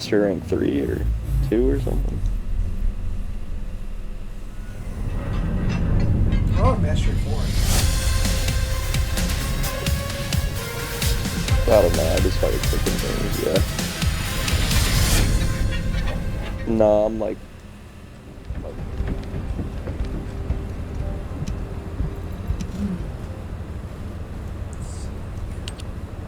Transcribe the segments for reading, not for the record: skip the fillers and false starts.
master rank 3 or 2 or something. Oh, master 4. I don't know, I just started clicking things, yeah. No, I'm like...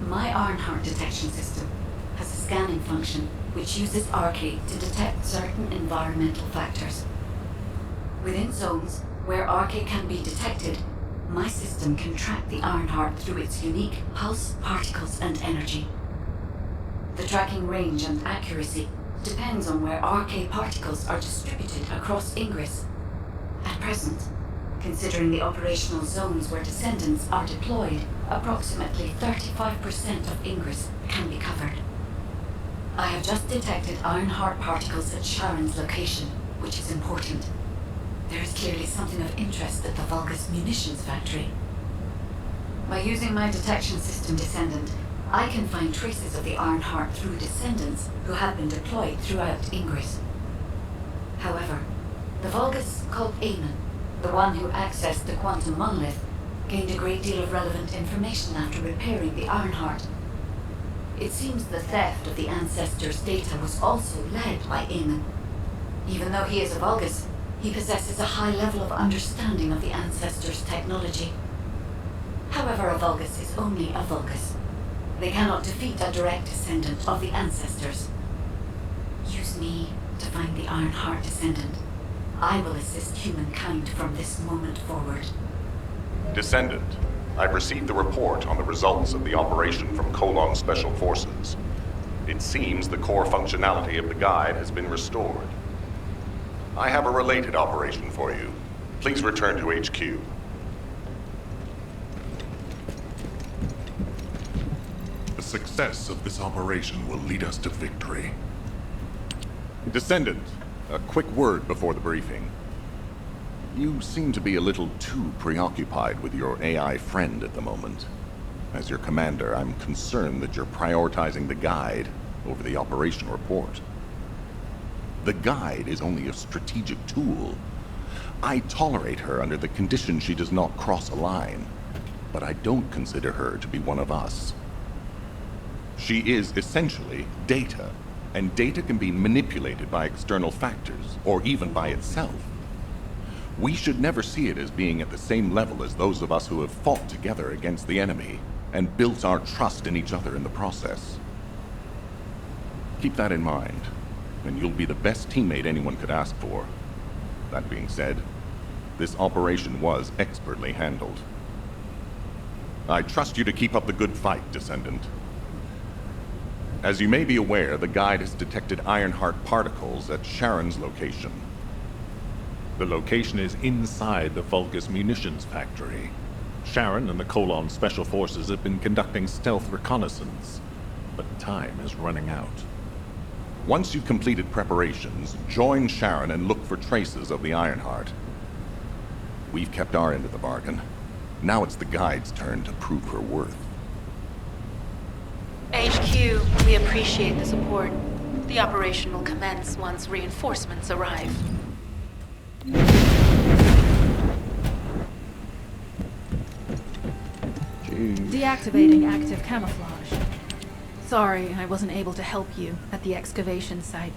My Ironheart detection system has a scanning function which uses Arcade to detect certain environmental factors. Within zones where Arcade can be detected, my system can track the Ironheart through its unique pulse, particles, and energy. The tracking range and accuracy depends on where Arcade particles are distributed across Ingress. At present, considering the operational zones where Descendants are deployed, approximately 35% of Ingress can be covered. I have just detected Ironheart particles at Sharon's location, which is important. There is clearly something of interest at the Vulgus munitions factory. By using my detection system Descendant, I can find traces of the Ironheart through Descendants who have been deployed throughout Ingress. However, the Vulgus called Eamon, the one who accessed the quantum monolith, gained a great deal of relevant information after repairing the Ironheart. It seems the theft of the Ancestors' data was also led by Eamon. Even though he is a Vulgus, he possesses a high level of understanding of the Ancestors' technology. However, a Vulgus is only a Vulgus. They cannot defeat a direct descendant of the Ancestors. Use me to find the Ironheart Descendant. I will assist humankind from this moment forward. Descendant, I've received the report on the results of the operation from Colon Special Forces. It seems the core functionality of the guide has been restored. I have a related operation for you. Please return to HQ. The success of this operation will lead us to victory. Descendant, a quick word before the briefing. You seem to be a little too preoccupied with your AI friend at the moment. As your commander, I'm concerned that you're prioritizing the guide over the operation report. The guide is only a strategic tool. I tolerate her under the condition she does not cross a line, but I don't consider her to be one of us. She is essentially data, and data can be manipulated by external factors, or even by itself. We should never see it as being at the same level as those of us who have fought together against the enemy, and built our trust in each other in the process. Keep that in mind, and you'll be the best teammate anyone could ask for. That being said, this operation was expertly handled. I trust you to keep up the good fight, Descendant. As you may be aware, the guide has detected Ironheart particles at Sharon's location. The location is inside the Vulgus munitions factory. Sharon and the Colon Special Forces have been conducting stealth reconnaissance, but time is running out. Once you've completed preparations, join Sharon and look for traces of the Ironheart. We've kept our end of the bargain. Now it's the guide's turn to prove her worth. HQ, we appreciate the support. The operation will commence once reinforcements arrive. Deactivating active camouflage. Sorry, I wasn't able to help you at the excavation site.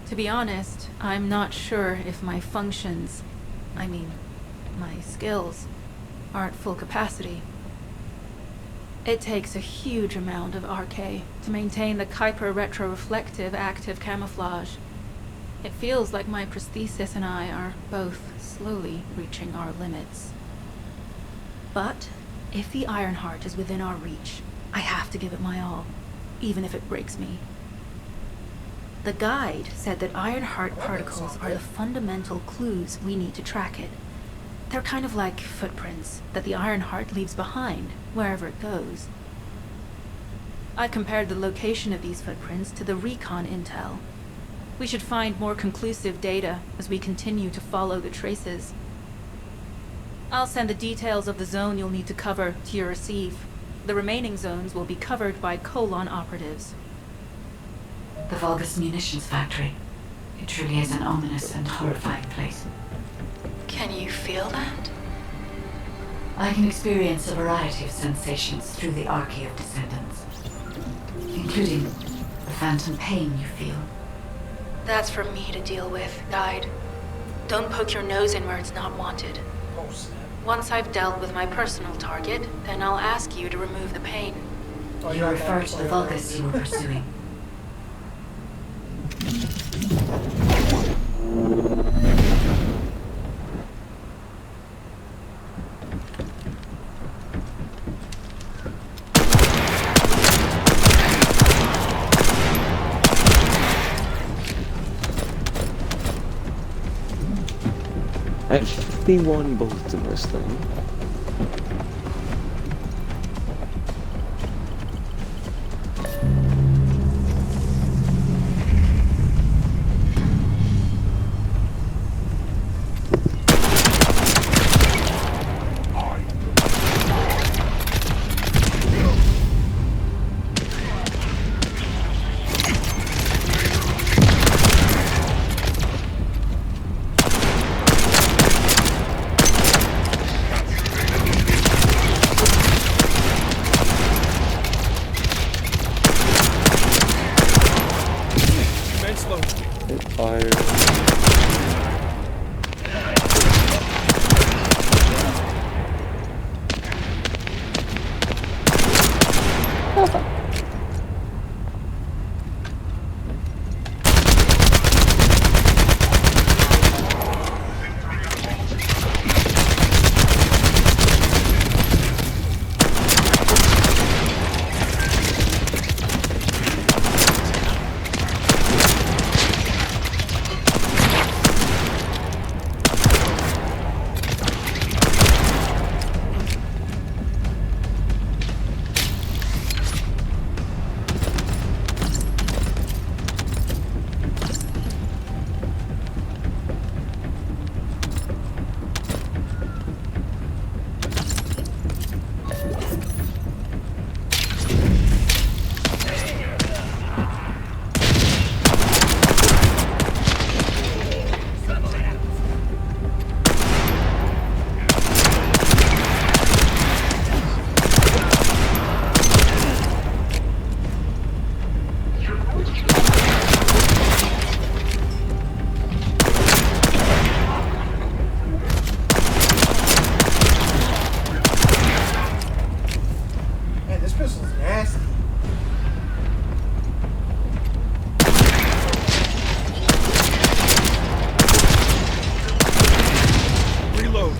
To be honest, I'm not sure if my functions, my skills, are at full capacity. It takes a huge amount of RK to maintain the Kuiper retroreflective active camouflage. It feels like my prosthesis and I are both slowly reaching our limits. But if the Ironheart is within our reach, I have to give it my all, even if it breaks me. The guide said that Ironheart particles are the fundamental clues we need to track it. They're kind of like footprints that the Ironheart leaves behind, wherever it goes. I compared the location of these footprints to the recon intel. We should find more conclusive data as we continue to follow the traces. I'll send the details of the zone you'll need to cover to your receive. The remaining zones will be covered by Colon operatives. The Vulgus Munitions Factory. It truly is an ominous and horrifying place. Can you feel that? I can experience a variety of sensations through the Archae of Descendants, including the phantom pain you feel. That's for me to deal with, Guide. Don't poke your nose in where it's not wanted. Oh, snap. Once I've dealt with my personal target, then I'll ask you to remove the pain. Oh, You refer to the Vulgus you were pursuing. I have 51 bullets in this thing. It fired. Man, this pistol's nasty. Reload.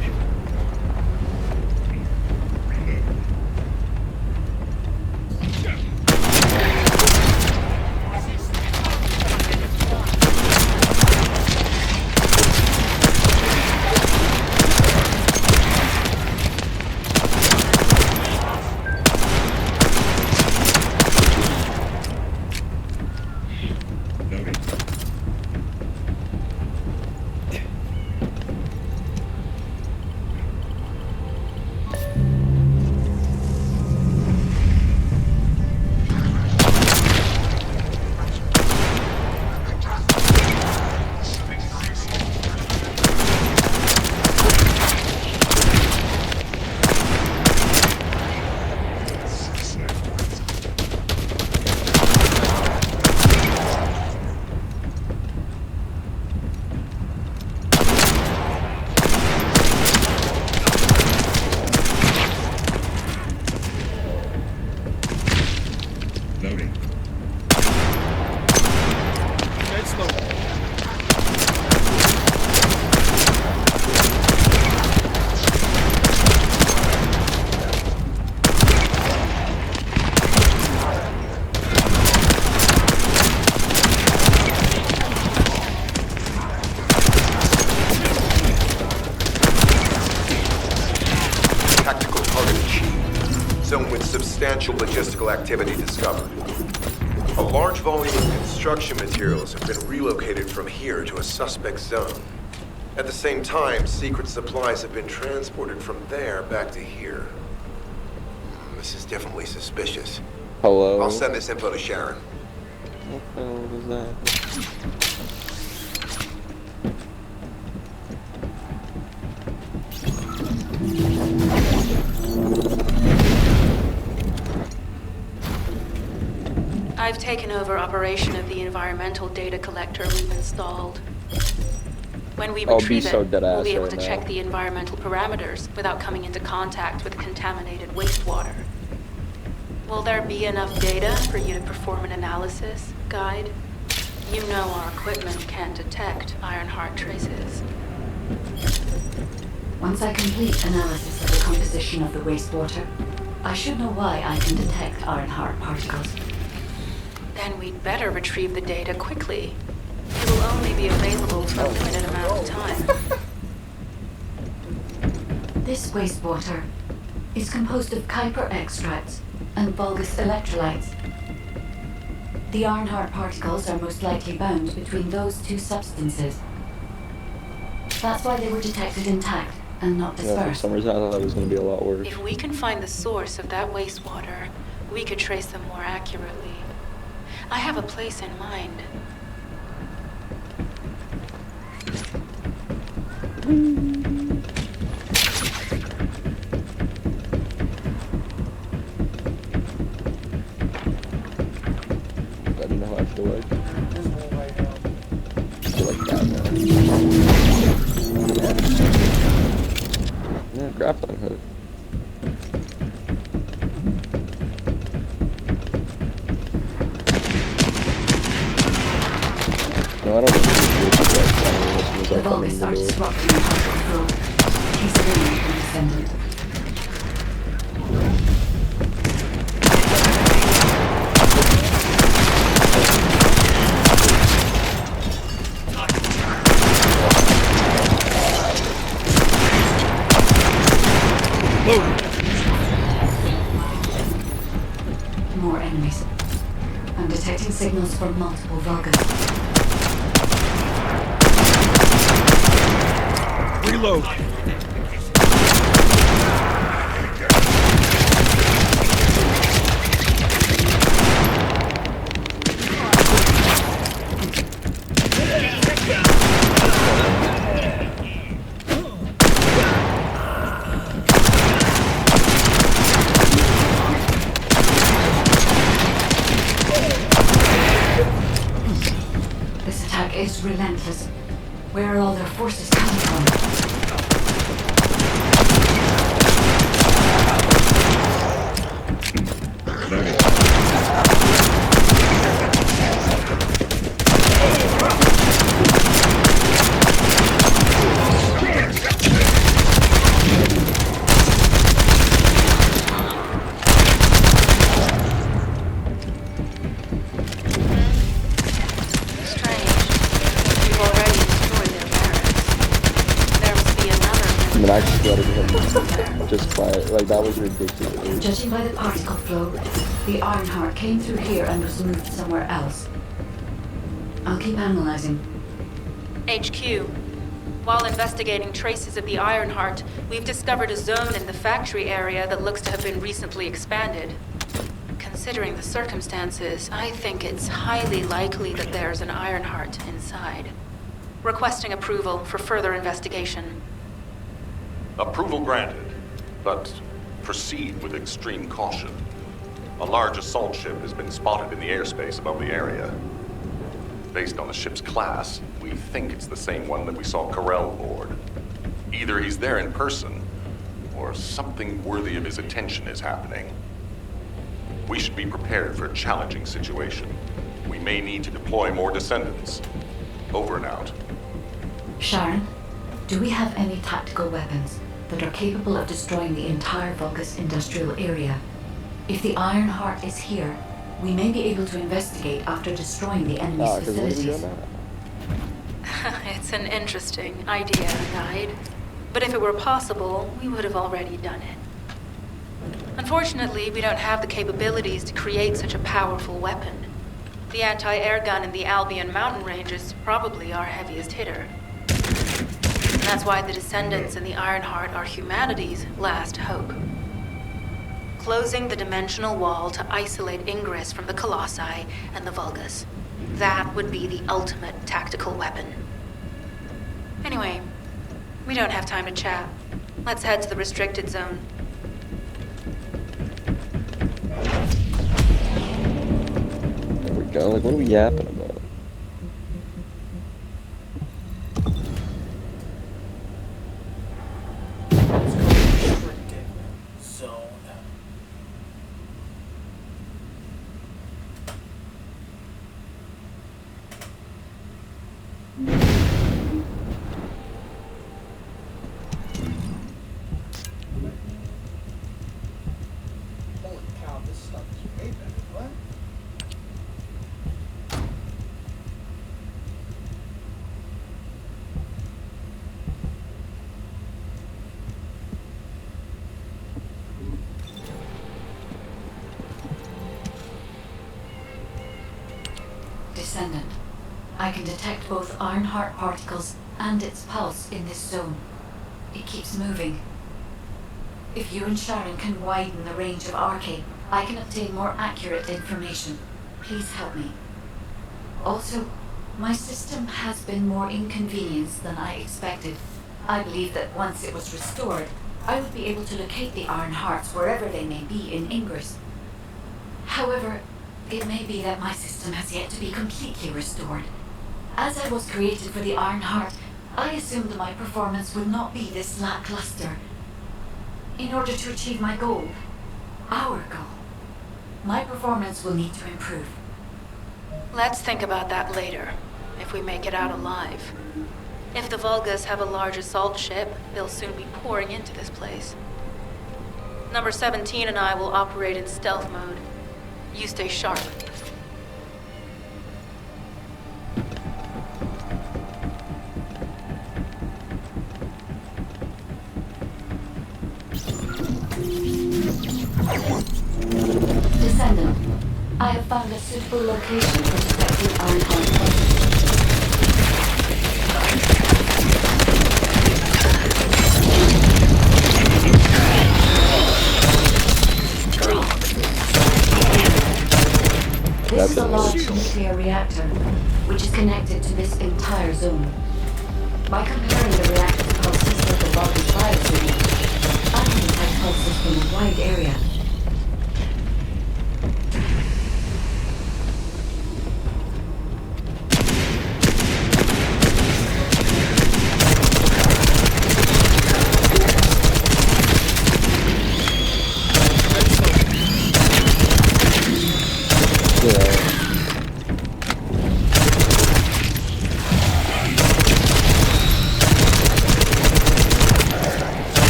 Loading. Let's load. Tactical target achieved. Zone with substantial logistical activity discovered. A large volume of construction materials have been relocated from here to a suspect zone. At the same time, secret supplies have been transported from there back to here. This is definitely suspicious. Hello? I'll send this info to Sharon. What the hell was that? I've taken over operation of the environmental data collector we've installed. When we I'll be retrieve so it, dead we'll ass be able right to now. check the environmental parameters without coming into contact with contaminated wastewater. Will there be enough data for you to perform an analysis, Guide? You know our equipment can't detect Ironheart traces. Once I complete analysis of the composition of the wastewater, I should know why I can detect Ironheart particles. Then we'd better retrieve the data quickly. It will only be available for a limited amount of time. This wastewater is composed of Kuiper extracts and Vulgus electrolytes. The Ironheart particles are most likely bound between those two substances. That's why they were detected intact and not Yeah, for dispersed. some reason I thought that was going to be a lot worse. If we can find the source of that wastewater, we could trace them more accurately. I have a place in mind. I don't know how I feel like. Visible right now. I feel like Batman. Yeah, grappling hook. No, I don't think it's The like Vulgus are disrupting the particle flow. He's a remnant from Descendant. More enemies. I'm detecting signals from multiple Vulgus. Reload. This attack is relentless. Where are all their forces coming from? Strange. We've already destroyed their barracks. There must be another. I mean, I actually got him just by like that was ridiculous. Judging by the particle flow, the Ironheart came through here and was moved somewhere else. I'll keep analyzing. HQ. While investigating traces of the Ironheart, we've discovered a zone in the factory area that looks to have been recently expanded. Considering the circumstances, I think it's highly likely that there's an Ironheart inside. Requesting approval for further investigation. Approval granted, but proceed with extreme caution. A large assault ship has been spotted in the airspace above the area. Based on the ship's class, we think it's the same one that we saw Carell aboard. Either he's there in person, or something worthy of his attention is happening. We should be prepared for a challenging situation. We may need to deploy more Descendants. Over and out. Sharon, do we have any tactical weapons that are capable of destroying the entire Vulgus industrial area? If the Ironheart is here, we may be able to investigate after destroying the enemy's Because what are we facilities. doing now? It's an interesting idea, Guide. But if it were possible, we would have already done it. Unfortunately, we don't have the capabilities to create such a powerful weapon. The anti-air gun in the Albion mountain range is probably our heaviest hitter. And that's why the Descendants and the Ironheart are humanity's last hope. Closing the dimensional wall to isolate ingress from the Colossi and the Vulgus. That would be the ultimate tactical weapon. Anyway, we don't have time to chat. Let's head to the restricted zone. There we go. Like, what are we yapping about? Restricted zone. Holy cow, this stuff is way better. What? Descendant. I can detect both Ironheart particles and its pulse in this zone. It keeps moving. If you and Sharon can widen the range of Arcade, I can obtain more accurate information. Please help me. Also, my system has been more inconvenienced than I expected. I believe that once it was restored, I would be able to locate the Ironhearts wherever they may be in Ingress. However, it may be that my system has yet to be completely restored. As I was created for the Ironheart, I assumed my performance would not be this lackluster. In order to achieve my goal, our goal, my performance will need to improve. Let's think about that later, if we make it out alive. If the Vulgas have a large assault ship, they'll soon be pouring into this place. Number 17 and I will operate in stealth mode. You stay sharp. Descendant, I have found a suitable location for detecting Ironheart. This is a large nuclear reactor, which is connected to this entire zone. By comparing the reactor's pulses with the Vulcan's biosignature, I can detect pulses from a wide area.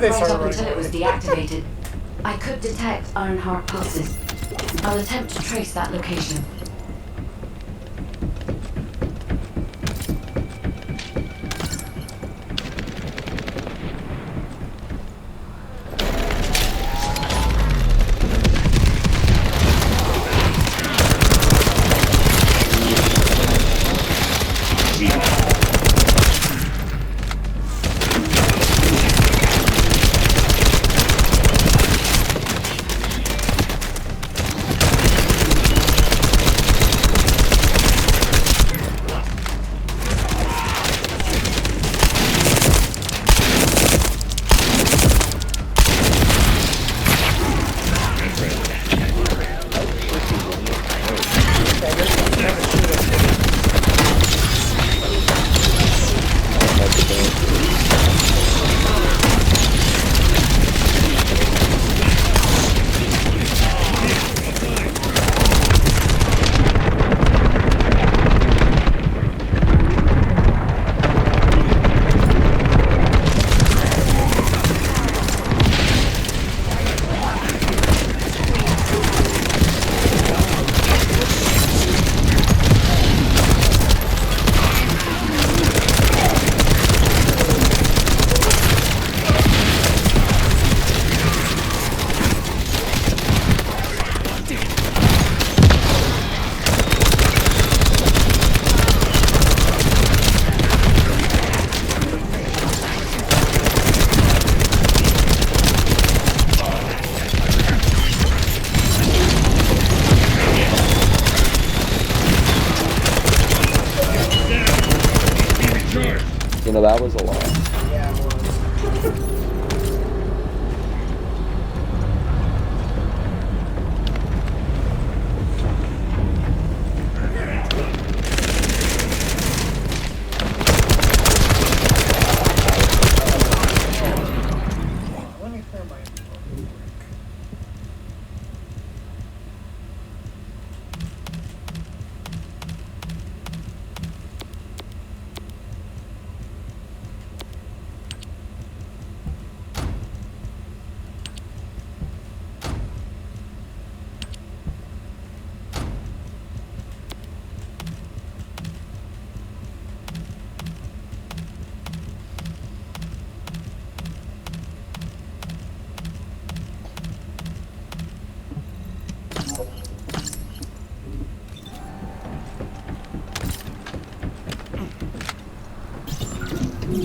Until it was deactivated, I could detect Ironheart pulses. I'll attempt to trace that location. You know, that was a lot. Yeah, it was. Let me clear my inventory.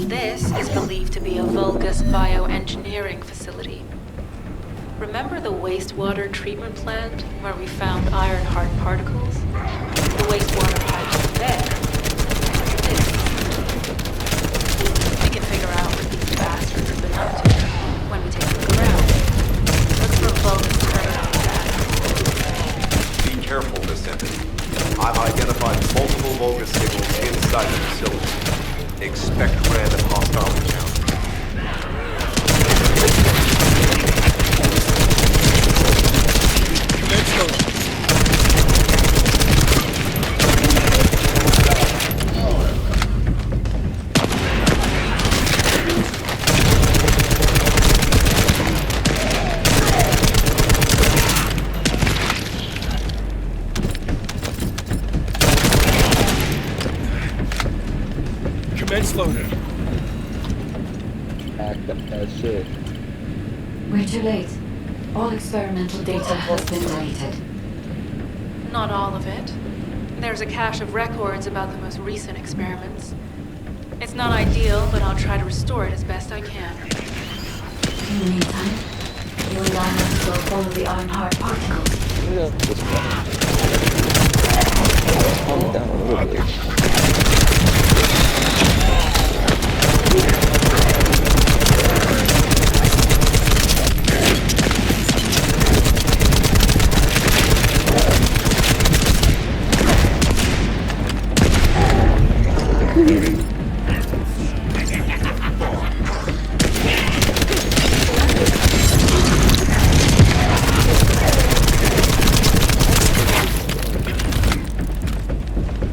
This is believed to be a Vulgus bioengineering facility. Remember the wastewater treatment plant where we found Ironheart particles? The wastewater pipes there. We can figure out what these bastards have been up to when we take a look around. Look for Vulgus terminal data. Be careful, Descendant. I've identified multiple Vulgus signals inside the facility. Expect random hostile encounters. Commence loading. Act up that shit. We're too late. All experimental data has been deleted. Not all of it. There's a cache of records about the most recent experiments. It's not ideal, but I'll try to restore it as best I can. In the meantime, you and I have to go follow the Ironheart particles. Yeah, this one. Calm down a little bit.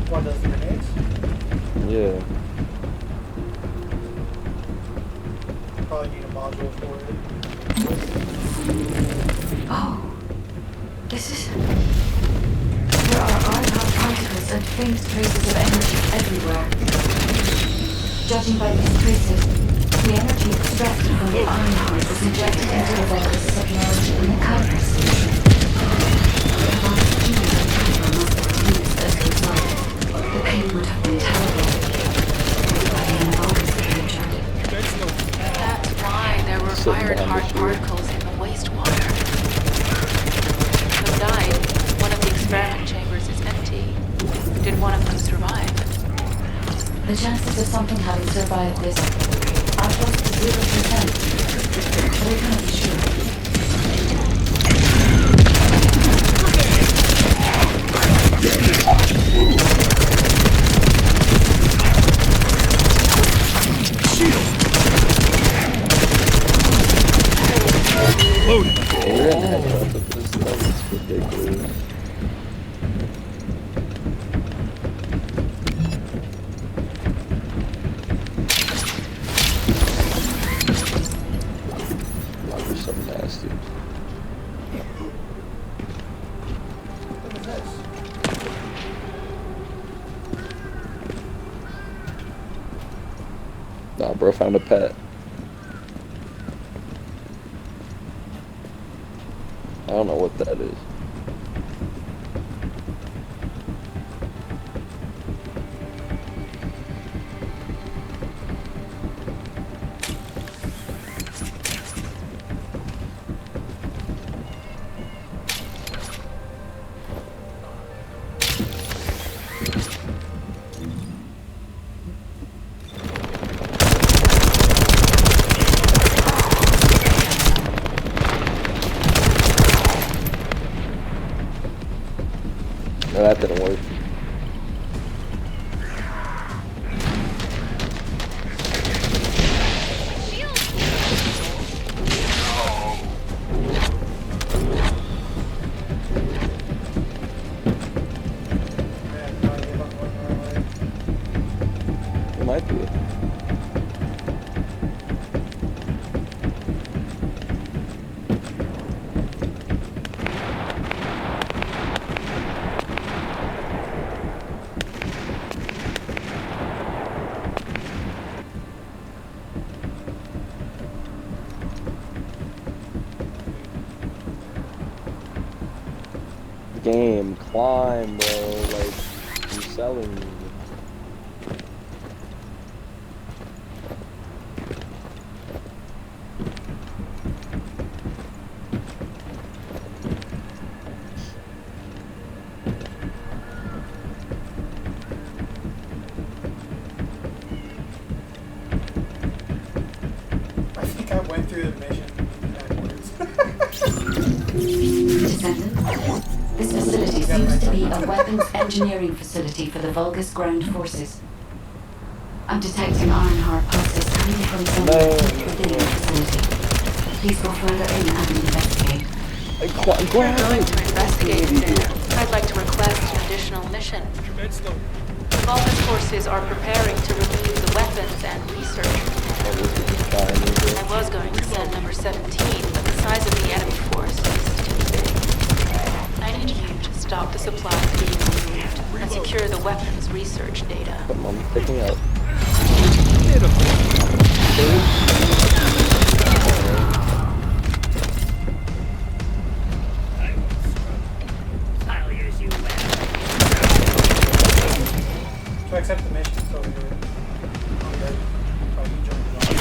What does the grenades? Yeah. Probably need a module for it. Oh, this is... There are Ironheart particles and faint traces of energy everywhere. Judging by these traces, the energy extracted from the Ironheart was injected into the Vulgus submerged in the Kuiper solution. The Vulgus key and Kuiper must have fused as a result. The pain would have been terrible. Everybody in Vulgus captured it. That's why there were Ironheart particles in the wastewater. Besides, one of the experiment chambers is empty. Did one of them survive? The chances of something having survived this are close to 0%, but I cannot be sure. Loading. You're in headshot with this stuff. It's ridiculous. You're so nasty. What is this? Nah, bro, found a pet. I don't know what that is. that didn't work. Man, probably give up one more way. It might be. Game, climb, bro. Like, you're selling me. I think I went through the mission backwards. Descendant. This facility seems to be a weapons engineering facility for the Vulgus ground forces. I'm detecting Ironheart pulses coming from somewhere deep within the facility. Please go further in and investigate. If you're going to investigate it there, I'd like to request an additional mission. The Vulgus forces are preparing to remove the weapons and research. I was going to send number 17, but the size of the enemy force is too big. I need you to stop the supplies being removed and secure the weapons research data. Come on, picking up. To accept the mission, so you're ready. Oh, you joined it on.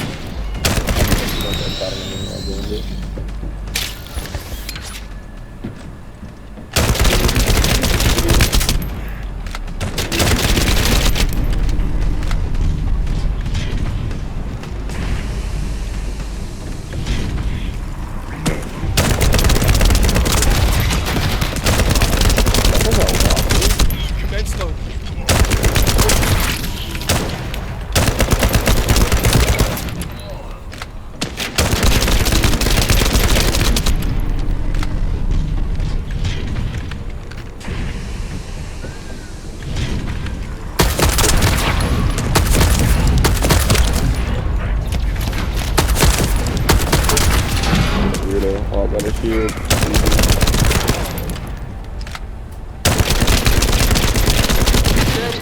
Oh, I got a shield. Good.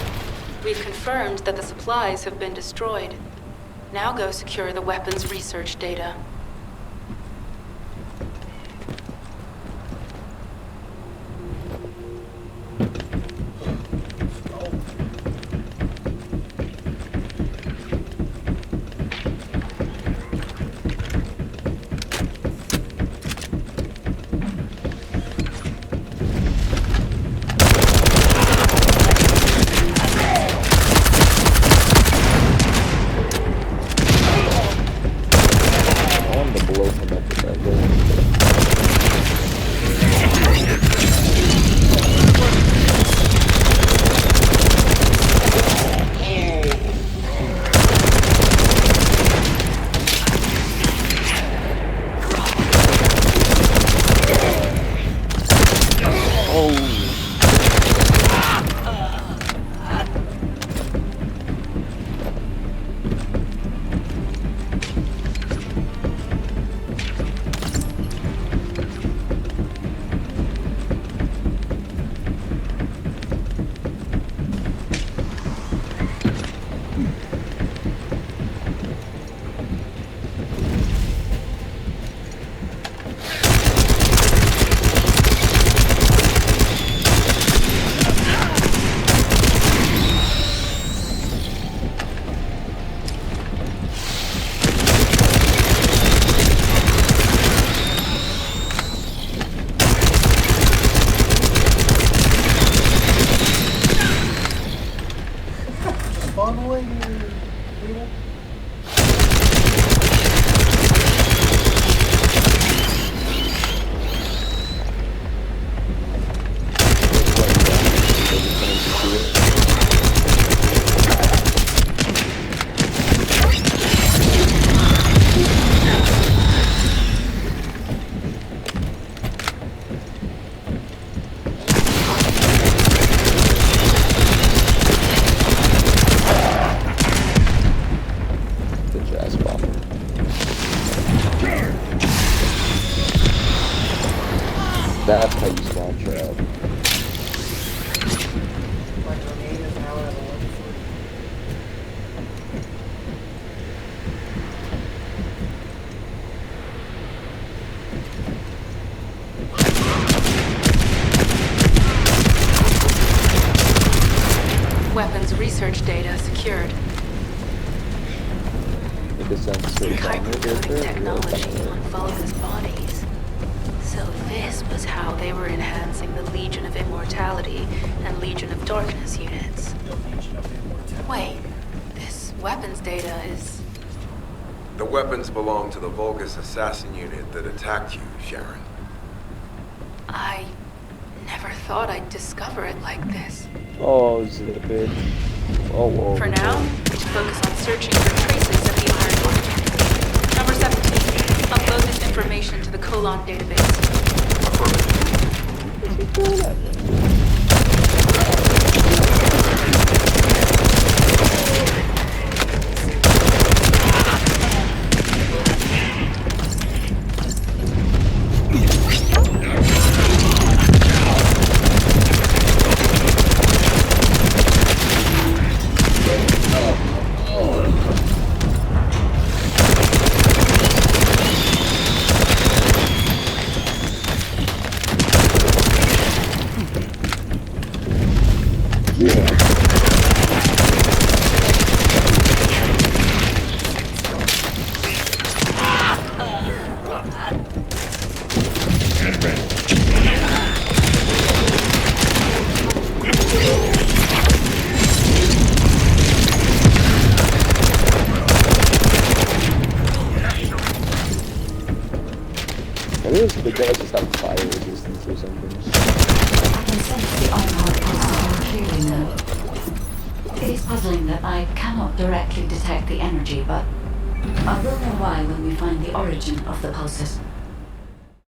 We've confirmed that the supplies have been destroyed. Now go secure the weapons research data. Oh large ass bomb. That's how you spawn trap. My grenade is now at 1-3. Weapons research data secured. It descends straight down here. Hypercoding technology on Vulca's bodies. So this was how they were enhancing the Legion of Immortality and Legion of Darkness units. The Legion of Immortality. Wait, this weapons data is... The weapons belong to the Vulgus assassin unit that attacked you, Sharon. I never thought I'd discover it like this. Oh, zip it. Oh, whoa. For now, focus on searching for traces of the Ironheart. Number 17, upload this information to the Colon database. I think the guys just have fire resistance or something. I can sense the Ironheart pulse more clearly now. It is puzzling that I cannot directly detect the energy, but I will know why when we find the origin of the pulses.